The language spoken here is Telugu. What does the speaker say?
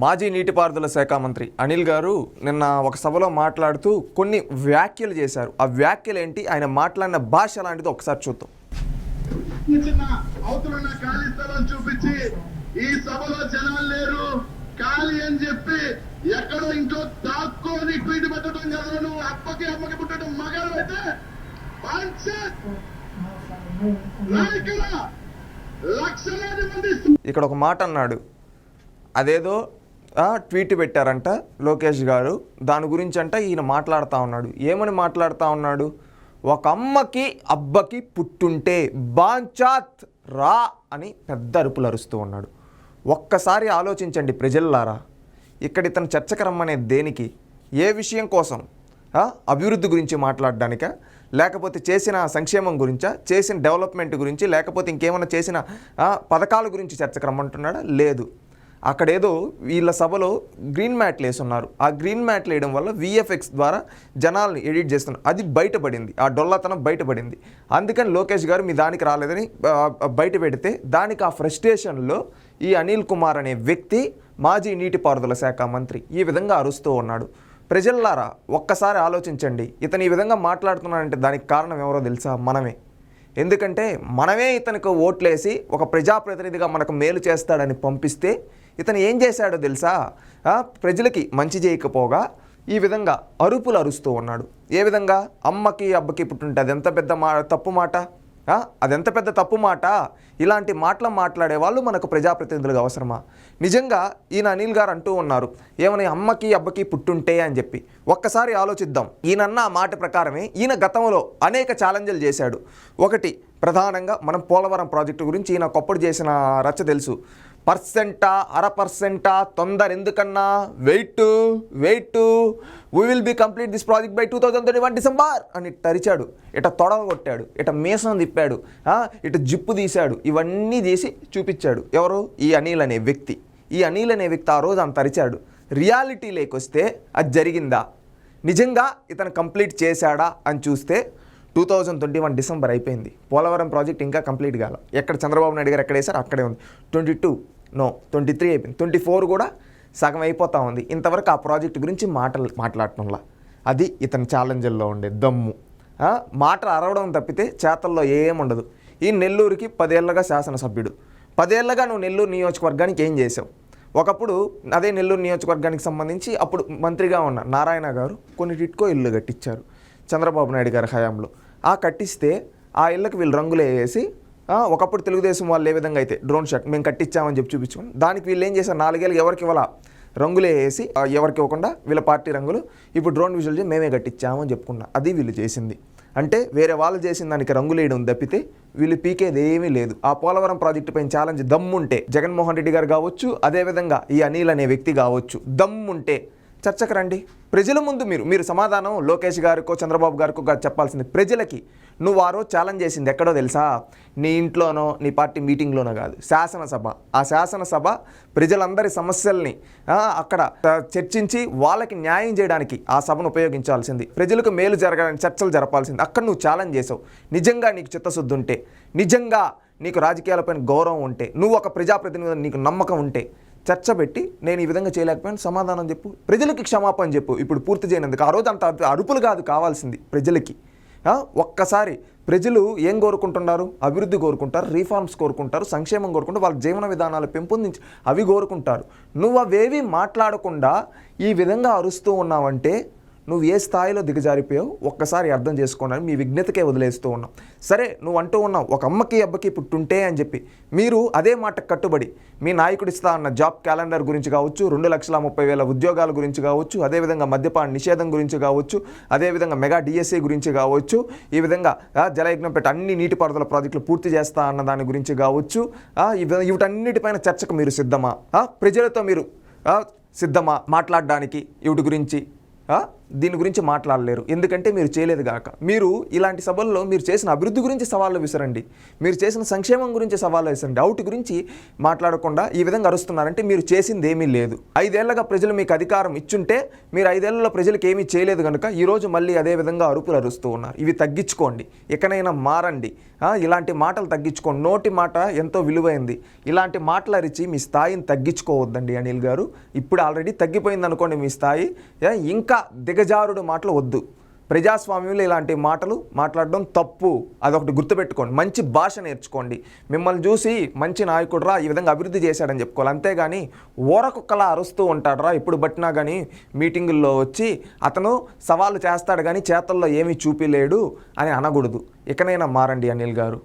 మాజీ నీటిపారుదల శాఖ మంత్రి అనిల్ గారు నిన్న ఒక సభలో మాట్లాడుతూ కొన్ని వ్యాఖ్యలు చేశారు. ఆ వ్యాఖ్యలు ఏంటి, ఆయన మాట్లాడిన భాష లాంటిది ఒకసారి చూద్దాం. చూపించి ఈ సభలో జనాలు లేరు ఖాళీ అని చెప్పి ఎక్కడో ఇంట్లో దాక్కొని ట్వీట్ పెట్టడం కదా, నువ్వు అప్పకి అమ్మకి పుట్టడం మగాడు అయితే లక్షలాది మంది. ఇక్కడ ఒక మాట అన్నాడు, అదేదో ట్వీట్ పెట్టారంట లోకేష్ గారు, దాని గురించి అంట ఈయన మాట్లాడుతూ ఉన్నాడు. ఏమని మాట్లాడుతూ ఉన్నాడు? ఒక అమ్మకి అబ్బకి పుట్టుంటే బాంచాత్ రా అని పెద్ద అరుపులు అరుస్తూ ఉన్నాడు. ఒక్కసారి ఆలోచించండి ప్రజల్లారా, ఇక్కడ ఇతను చర్చకు రమ్మనే దేనికి, ఏ విషయం కోసం? అభివృద్ధి గురించి మాట్లాడడానికా, లేకపోతే చేసిన సంక్షేమం గురించా, చేసిన డెవలప్మెంట్ గురించి, లేకపోతే ఇంకేమైనా చేసిన పథకాల గురించి చర్చకు రమ్మంటున్నాడా? లేదు. అక్కడేదో వీళ్ళ సభలో గ్రీన్ మ్యాట్లు వేస్తున్నారు. ఆ గ్రీన్ మ్యాట్లు వేయడం వల్ల విఎఫ్ఎక్స్ ద్వారా జనాల్ని ఎడిట్ చేస్తున్నారు. అది బయటపడింది, ఆ డొల్లతనం బయటపడింది. అందుకని లోకేష్ గారు మీ దానికి రాలేదని బయట పెడితే దానికి ఆ ఫ్రస్ట్రేషన్లో ఈ అనిల్ కుమార్ అనే వ్యక్తి మాజీ నీటిపారుదల శాఖ మంత్రి ఈ విధంగా అరుస్తూ ఉన్నాడు. ప్రజల్లారా ఒక్కసారి ఆలోచించండి, ఇతను ఈ విధంగా మాట్లాడుతున్నాడంటే దానికి కారణం ఎవరో తెలుసా? మనమే. ఎందుకంటే మనమే ఇతనికి ఓట్లేసి ఒక ప్రజాప్రతినిధిగా మనకు మేలు చేస్తాడని పంపిస్తే ఇతను ఏం చేశాడో తెలుసా? ప్రజలకి మంచి చేయకపోగా ఈ విధంగా అరుపులు అరుస్తూ ఉన్నాడు. ఏ విధంగా? అమ్మకి అబ్బకి పుట్టుంటే అదెంత పెద్ద తప్పు మాట, అదెంత పెద్ద తప్పు మాట. ఇలాంటి మాటలు మాట్లాడే వాళ్ళు మనకు ప్రజాప్రతినిధులుగా అవసరమా? నిజంగా ఈయన అనిల్ గారు అంటూ ఉన్నారు ఏమని, అమ్మకి అబ్బకి పుట్టుంటే అని చెప్పి. ఒక్కసారి ఆలోచిద్దాం. ఈయనన్న ఆ మాట ప్రకారమే ఈయన గతంలో అనేక ఛాలెంజ్లు చేశాడు. ఒకటి ప్రధానంగా మనం పోలవరం ప్రాజెక్టు గురించి ఈయన ఒకప్పుడు చేసిన రచ్చ తెలుసు. పర్సెంటా, 1% తొందర ఎందుకన్నా, wait we will be complete this project by 2021 December అని తరిచాడు. ఇట తొడవ కొట్టాడు, ఇట మీసం తిప్పాడు, ఇట జిప్పు తీశాడు. ఇవన్నీ చేసి చూపించాడు. ఎవరు? ఈ అనిల్ అనే వ్యక్తి. ఈ అనిల్ అనే వ్యక్తి ఆ రోజు అంత తరిచాడు. రియాలిటీ లేకొస్తే అది జరిగిందా? నిజంగా ఇతను కంప్లీట్ చేశాడా అని చూస్తే 2021 డిసెంబర్ అయిపోయింది. పోలవరం ప్రాజెక్ట్ ఇంకా కంప్లీట్ కాల. ఎక్కడ చంద్రబాబు నాయుడు గారు ఎక్కడ వేశారు అక్కడే ఉంది. 23 అయిపోయింది. 24 కూడా సగం అయిపోతూ ఉంది. ఇంతవరకు ఆ ప్రాజెక్టు గురించి మాట్లాడటంలా. అది ఇతని ఛాలెంజ్ల్లో ఉండే దమ్ము. మాటలు అరవడం తప్పితే చేతల్లో ఏముండదు. ఈ నెల్లూరుకి 10 ఏళ్ళగా శాసనసభ్యుడు. 10 ఏళ్ళగా నువ్వు నెల్లూరు నియోజకవర్గానికి ఏం చేసావు? ఒకప్పుడు అదే నెల్లూరు నియోజకవర్గానికి సంబంధించి అప్పుడు మంత్రిగా ఉన్న నారాయణ గారు కొన్ని టిట్కో ఇల్లు కట్టించారు చంద్రబాబు నాయుడు గారి హయాంలో. కట్టిస్తే ఆ ఇళ్ళకి వీళ్ళు రంగులు వేసి, ఒకప్పుడు తెలుగుదేశం వాళ్ళు ఏ విధంగా అయితే డ్రోన్ షాట్ మేము కట్టించామని చెప్పి చూపించుకుని, దానికి వీళ్ళు ఏం చేశారు, 4 ఏళ్ళు ఎవరికి ఇవ్వాల రంగులే వేసి, ఎవరికి ఇవ్వకుండా వీళ్ళ పార్టీ రంగులు ఇప్పుడు డ్రోన్ విజువల్ చేసి మేమే కట్టించామని చెప్పుకున్నా. అది వీళ్ళు చేసింది. అంటే వేరే వాళ్ళు చేసిన దానికి రంగులు వేయడం తప్పితే వీళ్ళు పీకేది ఏమీ లేదు. ఆ పోలవరం ప్రాజెక్టు పైన ఛాలెంజ్ దమ్ముంటే జగన్మోహన్ రెడ్డి గారు కావచ్చు, అదేవిధంగా ఈ అనిల్ అనే వ్యక్తి కావచ్చు, దమ్ముంటే చర్చకు రండి. ప్రజల ముందు మీరు సమాధానం లోకేష్ గారికో చంద్రబాబు గారికో చెప్పాల్సింది ప్రజలకి. నువ్వు ఆ రోజు ఛాలెంజ్ చేసింది ఎక్కడో తెలుసా? నీ ఇంట్లోనో నీ పార్టీ మీటింగ్లోనో కాదు, శాసనసభ. ఆ శాసనసభ ప్రజలందరి సమస్యల్ని అక్కడ చర్చించి వాళ్ళకి న్యాయం చేయడానికి ఆ సభను ఉపయోగించాల్సింది. ప్రజలకు మేలు జరగడానికి చర్చలు జరపాల్సింది. అక్కడ నువ్వు ఛాలెంజ్ చేసావు. నిజంగా నీకు చిత్తశుద్ధి ఉంటే, నిజంగా నీకు రాజకీయాలపైన గౌరవం ఉంటే, నువ్వు ఒక ప్రజాప్రతినిధి నీకు నమ్మకం ఉంటే చర్చ పెట్టి నేను ఈ విధంగా చేయలేకపోయాను సమాధానం చెప్పు, ప్రజలకి క్షమాపణ చెప్పు. ఇప్పుడు పూర్తి చేయనందుకు ఆ రోజు అంత అరుపులు కాదు కావాల్సింది ప్రజలకి. ఒక్కసారి ప్రజలు ఏం కోరుకుంటున్నారు? అభివృద్ధి కోరుకుంటారు, రీఫార్మ్స్ కోరుకుంటారు, సంక్షేమం కోరుకుంటారు, వాళ్ళ జీవన విధానాలు పెంపొందించి అవి కోరుకుంటారు. నువ్వు అవేవి మాట్లాడకుండా ఈ విధంగా అరుస్తూ ఉన్నావంటే నువ్వు ఏ స్థాయిలో దిగజారిపోయావు ఒక్కసారి అర్థం చేసుకోండి. మీ విజ్ఞతకే వదిలేస్తూ ఉన్నాం. సరే, నువ్వు అంటూ ఉన్నావు ఒక అమ్మకి అబ్బకి పుట్టుంటే అని చెప్పి. మీరు అదే మాటకు కట్టుబడి మీ నాయకుడు ఇస్తా అన్న జాబ్ క్యాలెండర్ గురించి కావచ్చు, 2,30,000 ఉద్యోగాల గురించి కావచ్చు, అదేవిధంగా మద్యపాన నిషేధం గురించి కావచ్చు, అదేవిధంగా మెగా డిఎస్ఏ గురించి కావచ్చు, ఈ విధంగా జలయజ్ఞం పెట్టి అన్ని నీటిపారుదల ప్రాజెక్టులు పూర్తి చేస్తా అన్న దాని గురించి కావచ్చు, వీటన్నిటిపైన చర్చకు మీరు సిద్ధమా? ప్రజలతో మీరు సిద్ధమా మాట్లాడడానికి వీటి గురించి? దీని గురించి మాట్లాడలేరు, ఎందుకంటే మీరు చేయలేదు గాక. మీరు ఇలాంటి సభల్లో మీరు చేసిన అభివృద్ధి గురించి సవాళ్ళు విసరండి, మీరు చేసిన సంక్షేమం గురించి సవాళ్ళు విసరండి. అవుట్ గురించి మాట్లాడకుండా ఈ విధంగా అరుస్తున్నారంటే మీరు చేసింది ఏమీ లేదు. 5 ఏళ్లుగా ప్రజలు మీకు అధికారం ఇచ్చుంటే మీరు 5 ఏళ్లలో ప్రజలకు ఏమీ చేయలేదు కనుక ఈరోజు మళ్ళీ అదే విధంగా అరుపులు అరుస్తూ ఉన్నారు. ఇవి తగ్గించుకోండి, ఎక్కడైనా మారండి. ఇలాంటి మాటలు తగ్గించుకోండి. నోటి మాట ఎంతో విలువైంది. ఇలాంటి మాటలు అరిచి మీ స్థాయిని తగ్గించుకోవద్దండి అనిల్ గారు. ఇప్పుడు ఆల్రెడీ తగ్గిపోయింది అనుకోండి మీ స్థాయి. ఇంకా దిగజారుడు మాటలు వద్దు. ప్రజాస్వామ్యంలో ఇలాంటి మాటలు మాట్లాడడం తప్పు, అదొకటి గుర్తుపెట్టుకోండి. మంచి భాష నేర్చుకోండి. మిమ్మల్ని చూసి మంచి నాయకుడురా, ఈ విధంగా అభివృద్ధి చేశాడని చెప్పుకోవాలి. అంతేగాని ఊరకొక్కలా అరుస్తూ ఉంటాడురా, ఎప్పుడు పట్టినా కానీ మీటింగుల్లో వచ్చి అతను సవాళ్ళు చేస్తాడు కానీ చేతల్లో ఏమీ చూపిలేడు అని అనకూడదు. ఇకనైనా మారండి అనిల్ గారు.